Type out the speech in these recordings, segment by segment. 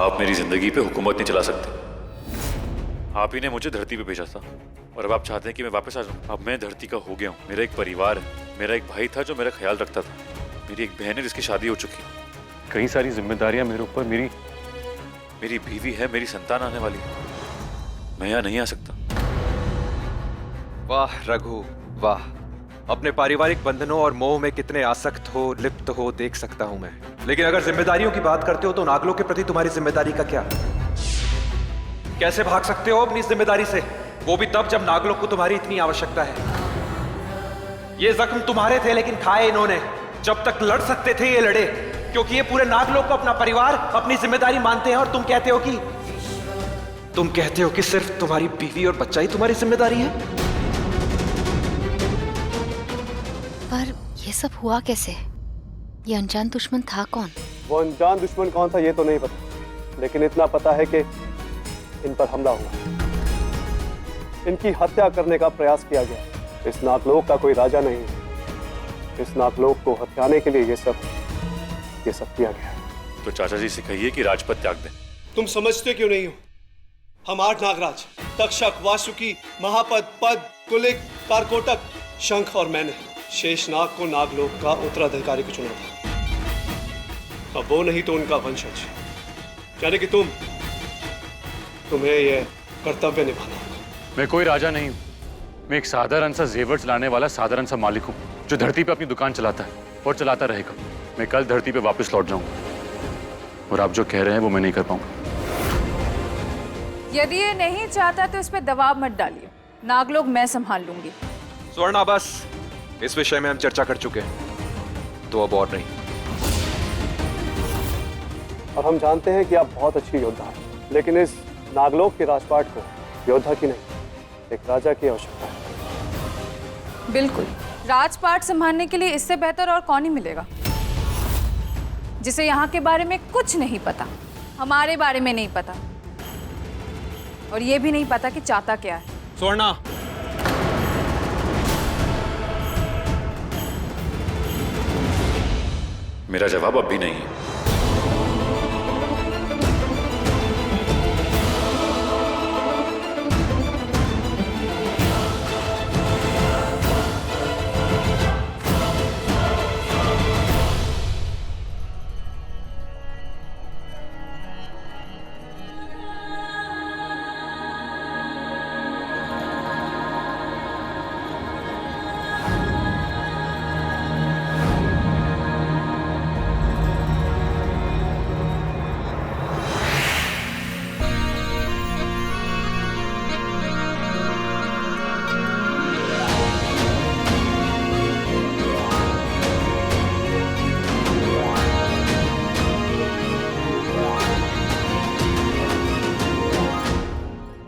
आप मेरी जिंदगी पे हुकूमत नहीं चला सकते। आप ही ने मुझे धरती पे भेजा था और अब आप चाहते हैं कि मैं वापस आ जाऊं। अब मैं धरती का हो गया हूँ। मेरा एक परिवार है, मेरा एक भाई था जो मेरा ख्याल रखता था, मेरी एक बहन है जिसकी शादी हो चुकी है, कई सारी जिम्मेदारियां मेरे ऊपर, मेरी बीवी है, मेरी संतान आने वाली है। मैं यहाँ नहीं आ सकता। वाह रघु वाह, अपने पारिवारिक बंधनों और मोह में कितने आसक्त हो, लिप्त हो देख सकता हूं मैं। लेकिन अगर जिम्मेदारियों की बात करते हो तो नागलों के प्रति तुम्हारी जिम्मेदारी का क्या? कैसे भाग सकते हो अपनी जिम्मेदारी से, वो भी तब जब नागलों को तुम्हारी इतनी आवश्यकता है। ये जख्म तुम्हारे थे लेकिन खाए इन्होंने। जब तक लड़ सकते थे ये लड़े, क्योंकि ये पूरे नागलों को अपना परिवार, अपनी जिम्मेदारी मानते हैं। और तुम कहते हो कि सिर्फ तुम्हारी बीवी और बच्चा ही तुम्हारी जिम्मेदारी है। पर ये सब हुआ कैसे? ये अनजान दुश्मन था कौन? वो अनजान दुश्मन कौन था ये तो नहीं पता, लेकिन इतना पता है कि इन पर हमला हुआ, इनकी हत्या करने का प्रयास किया गया। इस नागलोक का कोई राजा नहीं है। इस नागलोक को हत्याने के लिए ये सब किया गया। तो चाचा जी से कहिए कि राजपद त्याग दें। तुम समझते क्यों नहीं हो? हम 8 नागराज, तक्षक, वासुकी, महापद, पद, कुलिक, कारकोटक, शंख और मैंने शेषनाग को नागलोक का उत्तराधिकारी को चुना था। अब वो नहीं तो उनका वंशज, यानी कि तुम्हें यह कर्तव्य निभाना होगा। मैं कोई राजा नहीं हूँ। मैं एक साधारण सा जेवर चलाने वाला साधारण सा मालिक हूँ जो धरती पे अपनी दुकान चलाता है और चलाता रहेगा। मैं कल धरती पे वापस लौट जाऊंगा और आप जो कह रहे हैं वो मैं नहीं कर पाऊंगा। यदि ये नहीं चाहता तो इस पे दबाव मत डालिए। नागलोक मैं संभाल लूंगी। स्वर्णा बस, इस विषय में हम चर्चा कर चुके हैं, तो अब और नहीं। और हम जानते हैं कि आप बहुत अच्छी योद्धा हैं, लेकिन इस नागलोक के राजपाट को योद्धा की नहीं, एक राजा की आवश्यकता है। बिल्कुल, राजपाट संभालने के लिए इससे बेहतर और कौन ही मिलेगा, जिसे यहाँ के बारे में कुछ नहीं पता, हमारे बारे में नहीं पता, और ये भी नहीं पता कि चाहता क्या है। स्वर्णा, मेरा जवाब अब भी नहीं है।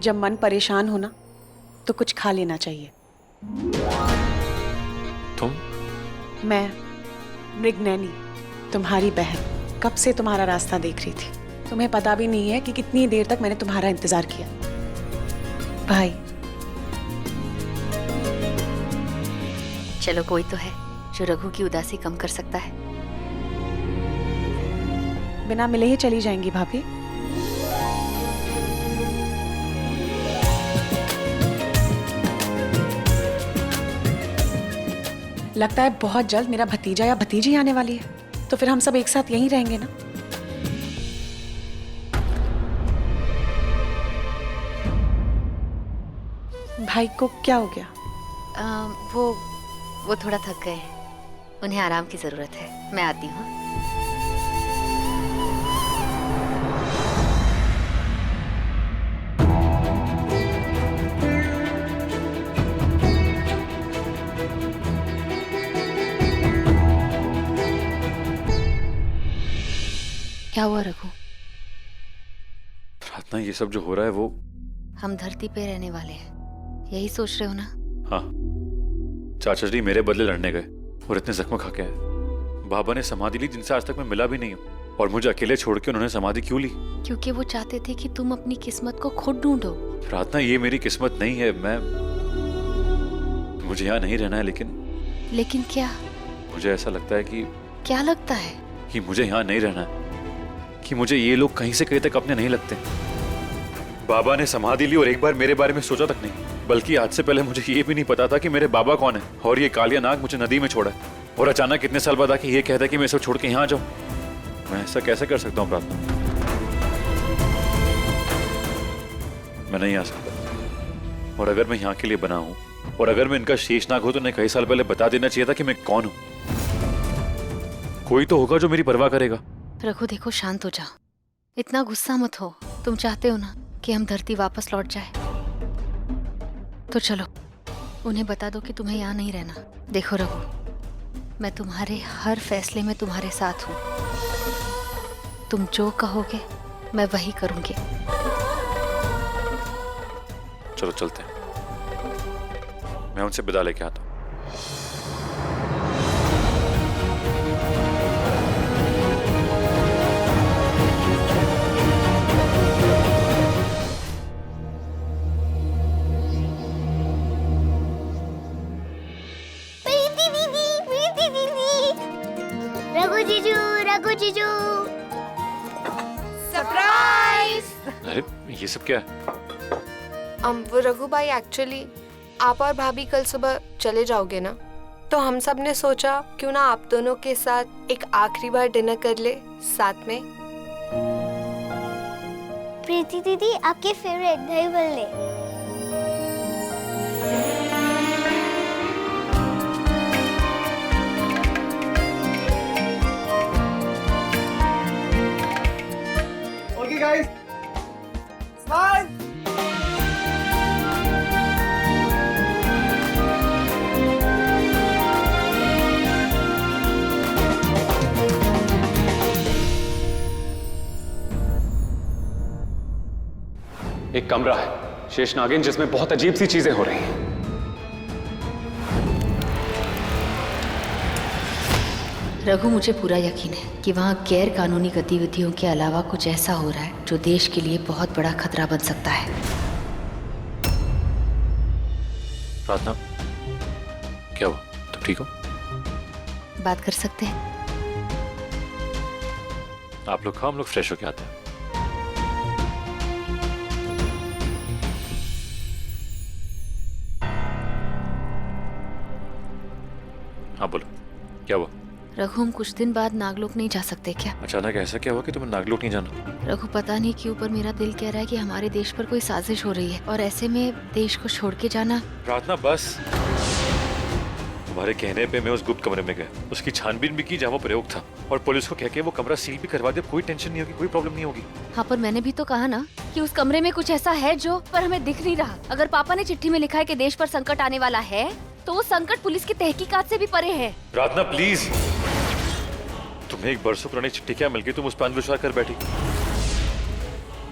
जब मन परेशान हो ना तो कुछ खा लेना चाहिए। तुम? मैं मृगनैनी, तुम्हारी बहन, कब से तुम्हारा रास्ता देख रही थी। तुम्हें पता भी नहीं है कि कितनी देर तक मैंने तुम्हारा इंतजार किया। भाई, चलो कोई तो है जो रघु की उदासी कम कर सकता है। बिना मिले ही चली जाएंगी भाभी? लगता है बहुत जल्द मेरा भतीजा या भतीजी आने वाली है, तो फिर हम सब एक साथ यहीं रहेंगे ना। भाई को क्या हो गया? वो थोड़ा थक गए हैं, उन्हें आराम की जरूरत है। मैं आती हूँ। क्या हुआ रघु? प्रार्थना, ये सब जो हो रहा है वो... हम धरती पे रहने वाले हैं, यही सोच रहे हो ना? हाँ, चाचा जी मेरे बदले लड़ने गए और इतने जख्म खा के आए। बाबा ने समाधि ली जिनसे आज तक मैं मिला भी नहीं हूँ, और मुझे अकेले छोड़ के उन्होंने समाधि क्यों ली? क्योंकि वो चाहते थे कि तुम अपनी किस्मत को खुद ढूंढो। प्रार्थना, ये मेरी किस्मत नहीं है। मुझे यहाँ नहीं रहना है। लेकिन क्या? मुझे ऐसा लगता है कि... क्या लगता है? कि मुझे यहाँ नहीं रहना है, कि मुझे ये लोग कहीं से कहीं तक अपने नहीं लगते। बाबा ने समाधि ली और एक बार मेरे बारे में सोचा तक नहीं, बल्कि आज से पहले मुझे ये भी नहीं पता था कि मेरे बाबा कौन है और ये कालिया नाग मुझे नदी में छोड़ा है और अचानक इतने साल बाद आके ये कहता है कि मैं सब छोड़ के यहाँ आ जाऊं। मैं ऐसा कैसे कर सकता हूँ प्रार्थना? मैं नहीं आ सकता। और अगर मैं यहाँ के लिए बना हूं और अगर मैं इनका शेषनाग हूं तो उन्हें कई साल पहले बता देना चाहिए था कि मैं कौन हूं। कोई तो होगा जो मेरी परवाह करेगा। रघु देखो, शांत हो जाओ, इतना गुस्सा मत हो। तुम चाहते हो ना कि हम धरती वापस लौट जाए, तो चलो उन्हें बता दो कि तुम्हें यहाँ नहीं रहना। देखो रघु, मैं तुम्हारे हर फैसले में तुम्हारे साथ हूँ। तुम जो कहोगे मैं वही करूंगी। चलो चलते हैं, मैं उनसे विदा लेके आता हूँ। रघु जीजू सरप्राइज। अरे ये सब क्या है? वो रघु भाई, एक्चुअली आप और भाभी कल सुबह चले जाओगे ना, तो हम सब ने सोचा क्यों ना आप दोनों के साथ एक आखिरी बार डिनर कर ले साथ में। प्रीति दीदी, आपके फेवरेट दही बल्ले। Okay guys, smile. एक कमरा है शेषनागिन जिसमें बहुत अजीब सी चीजें हो रही हैं। रघु, मुझे पूरा यकीन है कि वहाँ गैर कानूनी गतिविधियों के अलावा कुछ ऐसा हो रहा है जो देश के लिए बहुत बड़ा खतरा बन सकता है। प्रार्थना, क्या हुआ? तुम ठीक हो? बात कर सकते हैं? आप लोग खाओ, हम लोग फ्रेश होके आते हैं। हाँ बोलो, क्या हुआ? रघु, हम कुछ दिन बाद नागलोक नहीं जा सकते क्या? अचानक ऐसा क्या हुआ कि तुम्हें नागलोक नहीं जाना? रघु, पता नहीं क्यों पर मेरा दिल कह रहा है कि हमारे देश पर कोई साजिश हो रही है और ऐसे में देश को छोड़ के जाना। प्रार्थना बस, तुम्हारे कहने पे मैं उस गुप्त कमरे में गया, उसकी छानबीन भी की जहाँ वो प्रयोग था और पुलिस को कह के वो कमरा सील भी करवा दिया। कोई टेंशन नहीं होगी, कोई प्रॉब्लम नहीं होगी। हाँ, पर मैंने भी तो कहा ना कि उस कमरे में कुछ ऐसा है जो पर हमें दिख नहीं रहा। अगर पापा ने चिट्ठी में लिखा है कि देश पर संकट आने वाला है, तो वो संकट पुलिस की तहकीकात से भी परे है। प्रार्थना प्लीज, तुम्हें एक बरसों पुरानी चिट्ठी क्या मिल गई, तुम उस पर अंधविश्वास कर बैठी।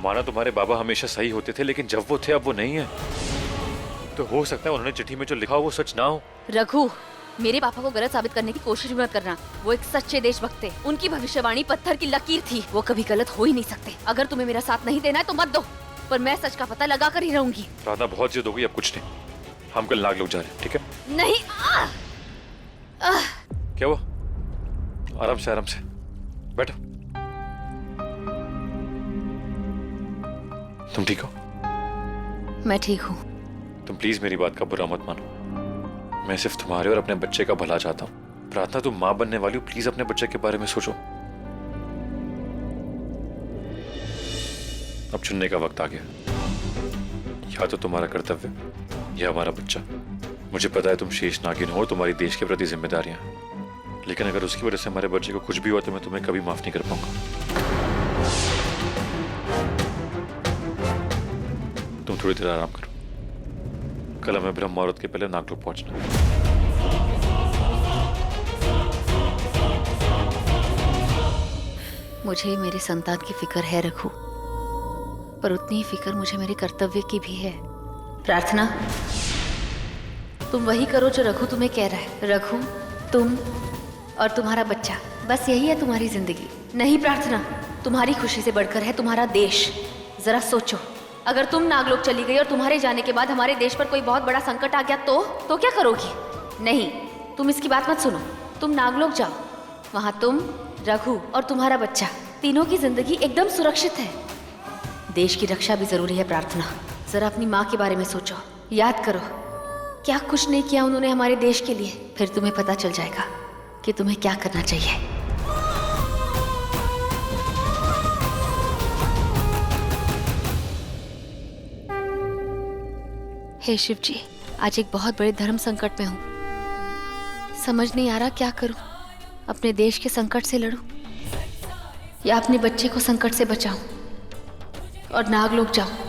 माना तुम्हारे बाबा हमेशा सही होते थे, लेकिन जब वो थे अब वो नहीं है। तो हो सकता है उन्होंने चिट्ठी में जो लिखा हो वो सच ना हो। रघु, मेरे पापा को गलत साबित करने की कोशिश मत करना। वो एक सच्चे देशभक्त थे। उनकी भविष्यवाणी पत्थर की लकीर थी, वो कभी गलत हो ही नहीं सकते। अगर तुम्हें मेरा साथ नहीं देना है तो मत दो, पर मैं सच का पता लगा कर ही रहूंगी। प्रार्थना बहुत जिद हो गई, अब कुछ नहीं। हम कल नागलोक जा रहे हैं, ठीक है? नहीं। क्या हुआ? आराम से बैठो। तुम ठीक हो? मैं ठीक हूँ। तुम प्लीज मेरी बात का बुरा मत मानो। मैं सिर्फ तुम्हारे और अपने बच्चे का भला चाहता हूँ। प्रार्थना, तुम माँ बनने वाली हो, प्लीज अपने बच्चे के बारे में सोचो। अब चुनने का वक्त आ गया, या तो तुम्हारा कर्तव्य या हमारा बच्चा। मुझे पता है तुम शेषनागिन हो, तुम्हारी देश के प्रति जिम्मेदारियां, लेकिन अगर उसकी वजह से हमारे बच्चे को कुछ भी हुआ तो मैं तुम्हें कभी माफ नहीं कर पाऊंगा। तुम थोड़ी देर आराम करो, कल हमें ब्रह्म मुहूर्त के पहले नागलोक पहुंचना है। मुझे मेरे संतान की फिक्र है रघु, पर उतनी ही फिक्र मुझे मेरे कर्तव्य की भी है। प्रार्थना, तुम वही करो जो रघु तुम्हें कह रहा है। रघु, तुम और तुम्हारा बच्चा, बस यही है तुम्हारी जिंदगी। नहीं प्रार्थना, तुम्हारी खुशी से बढ़कर है तुम्हारा देश। जरा सोचो, अगर तुम नागलोक चली गई और तुम्हारे जाने के बाद हमारे देश पर कोई बहुत बड़ा संकट आ गया तो क्या करोगी? नहीं, तुम इसकी बात मत सुनो। तुम नागलोक जाओ, वहां तुम, रघु और तुम्हारा बच्चा तीनों की जिंदगी एकदम सुरक्षित है। देश की रक्षा भी जरूरी है प्रार्थना। जरा अपनी माँ के बारे में सोचो, याद करो क्या कुछ नहीं किया उन्होंने हमारे देश के लिए। फिर तुम्हें पता चल जाएगा कि तुम्हें क्या करना चाहिए। हे शिव जी, आज एक बहुत बड़े धर्म संकट में हूँ। समझ नहीं आ रहा क्या करूँ। अपने देश के संकट से लड़ूं या अपने बच्चे को संकट से बचाऊं और नागलोक जाऊं।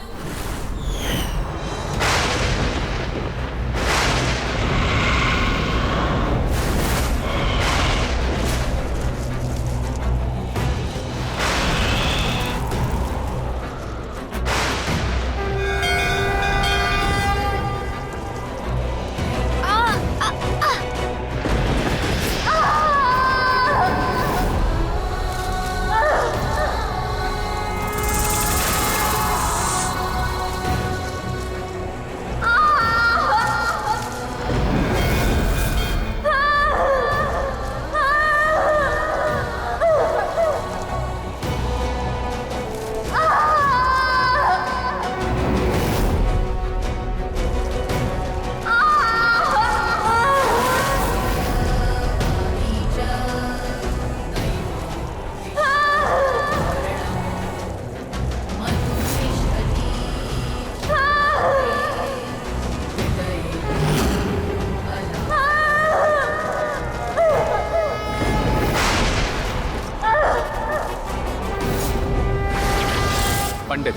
पंडित,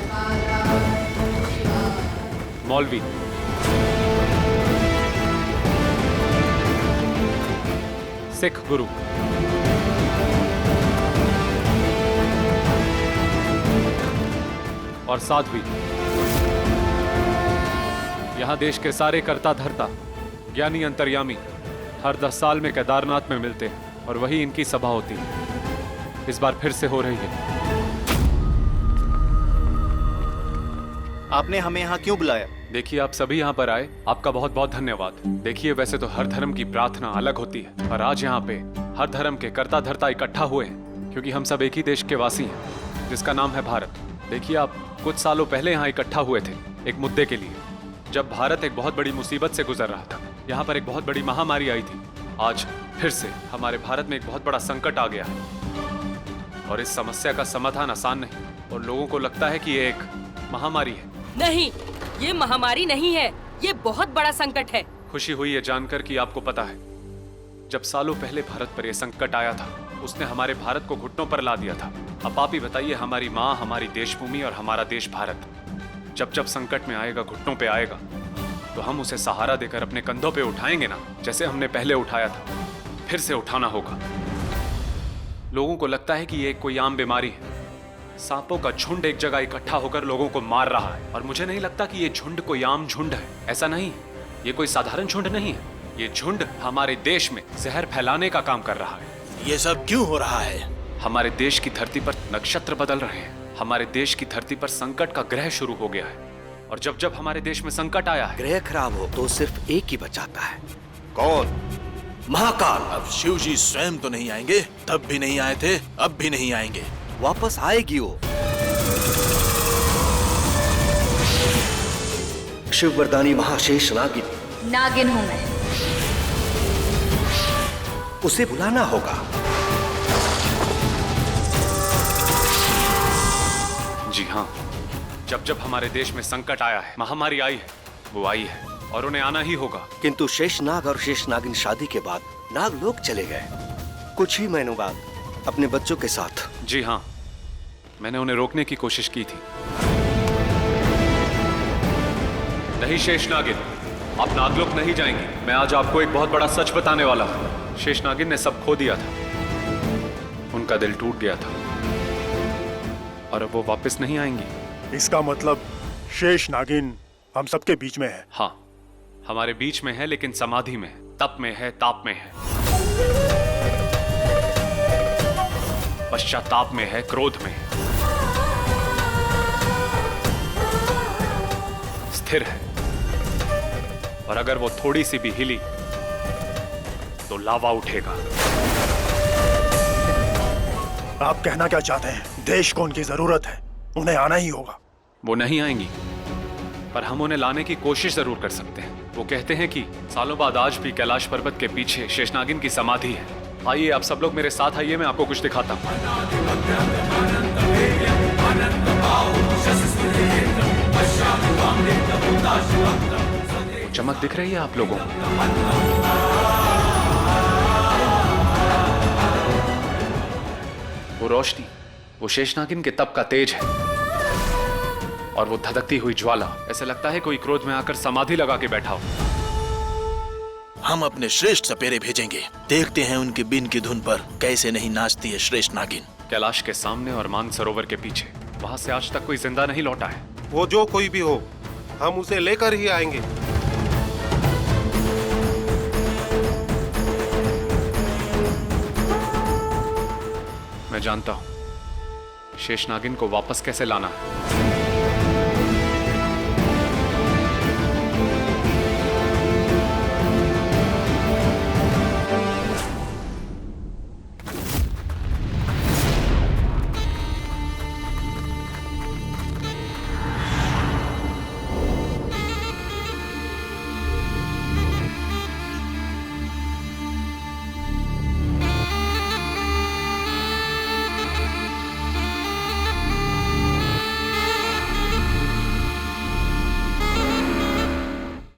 मौलवी, सिख गुरु, और साध्वी। यहां देश के सारे कर्ता धर्ता, ज्ञानी अंतर्यामी हर 10 साल में केदारनाथ में मिलते हैं और वही इनकी सभा होती है। इस बार फिर से हो रही है। आपने हमें यहाँ क्यों बुलाया? देखिए, आप सभी यहाँ पर आए, आपका बहुत बहुत धन्यवाद। देखिए, वैसे तो हर धर्म की प्रार्थना अलग होती है, पर आज यहाँ पे हर धर्म के कर्ता धर्ता इकट्ठा हुए हैं क्योंकि हम सब एक ही देश के वासी हैं जिसका नाम है भारत। देखिए, आप कुछ सालों पहले यहाँ इकट्ठा हुए थे एक मुद्दे के लिए, जब भारत एक बहुत बड़ी मुसीबत से गुजर रहा था। यहाँ पर एक बहुत बड़ी महामारी आई थी। आज फिर से हमारे भारत में एक बहुत बड़ा संकट आ गया है और इस समस्या का समाधान आसान नहीं और लोगों को लगता है कि ये एक महामारी है। नहीं, ये महामारी नहीं है, ये बहुत बड़ा संकट है। खुशी हुई है जानकर कि आपको पता है। जब सालों पहले भारत पर यह संकट आया था, उसने हमारे भारत को घुटनों पर ला दिया था। अब आप ही बताइए, हमारी माँ, हमारी देशभूमि और हमारा देश भारत जब जब संकट में आएगा, घुटनों पे आएगा, तो हम उसे सहारा देकर अपने कंधों पे उठाएंगे ना, जैसे हमने पहले उठाया था। फिर से उठाना होगा। लोगों को लगता है कि ये कोई आम बीमारी है। सांपों का झुंड एक जगह इकट्ठा होकर लोगों को मार रहा है और मुझे नहीं लगता कि ये झुंड कोई आम झुंड है। ऐसा नहीं, ये कोई साधारण झुंड नहीं है। ये झुंड हमारे देश में जहर फैलाने का काम कर रहा है। ये सब क्यों हो रहा है? हमारे देश की धरती पर नक्षत्र बदल रहे हैं। हमारे देश की धरती पर संकट का ग्रह शुरू हो गया है और जब जब हमारे देश में संकट आया है, ग्रह खराब हो तो सिर्फ एक ही बचाता है। कौन? महाकाल। अब शिव जी स्वयं तो नहीं आएंगे, तब भी नहीं आए थे, अब भी नहीं आएंगे। वापस आएगी वो। शिव वरदानी महाशेष नागिन। नागिन हूं मैं। उसे बुलाना होगा। जी हाँ, जब जब हमारे देश में संकट आया है, महामारी आई है, वो आई है और उन्हें आना ही होगा। किंतु शेषनाग और शेषनागिन शादी के बाद नागलोक चले गए, कुछ ही महीनों बाद अपने बच्चों के साथ। जी हाँ, मैंने उन्हें रोकने की कोशिश की थी। नहीं शेषनागिन, आप नागलोक नहीं जाएंगे। मैं आज आपको एक बहुत बड़ा सच बताने वाला हूँ। शेषनागिन ने सब खो दिया था, उनका दिल टूट गया था और अब वो वापस नहीं आएंगी। इसका मतलब शेष नागिन हम सबके बीच में है। हाँ, हमारे बीच में है, लेकिन समाधि में है, तप में है, ताप में है, पश्चाताप में है, क्रोध में है, स्थिर है और अगर वो थोड़ी सी भी हिली तो लावा उठेगा। आप आप कहना क्या चाहते हैं? देश को उनकी जरूरत है, उन्हें आना ही होगा। वो नहीं आएंगी, पर हम उन्हें लाने की कोशिश जरूर कर सकते हैं। वो कहते हैं कि सालों बाद आज भी कैलाश पर्वत के पीछे शेषनागिन की समाधि है। आइए आप सब लोग मेरे साथ आइए, मैं आपको कुछ दिखाता हूँ। चमक दिख रही है आप लोगों को? वो रोशनी, वो शेषनागिन के तप का तेज है, और वो धधकती हुई ज्वाला, ऐसे लगता है कोई क्रोध में आकर समाधि लगा के बैठा हो। हम अपने श्रेष्ठ सपेरे भेजेंगे, देखते हैं उनके बिन की धुन पर कैसे नहीं नाचती है श्रेष्ठ नागिन। कैलाश के सामने और मानसरोवर के पीछे, वहां से आज तक कोई जिंदा नहीं लौटा है। वो जो कोई भी हो, हम उसे लेकर ही आएंगे। मैं जानता हूं शेषनागिन को वापस कैसे लाना है।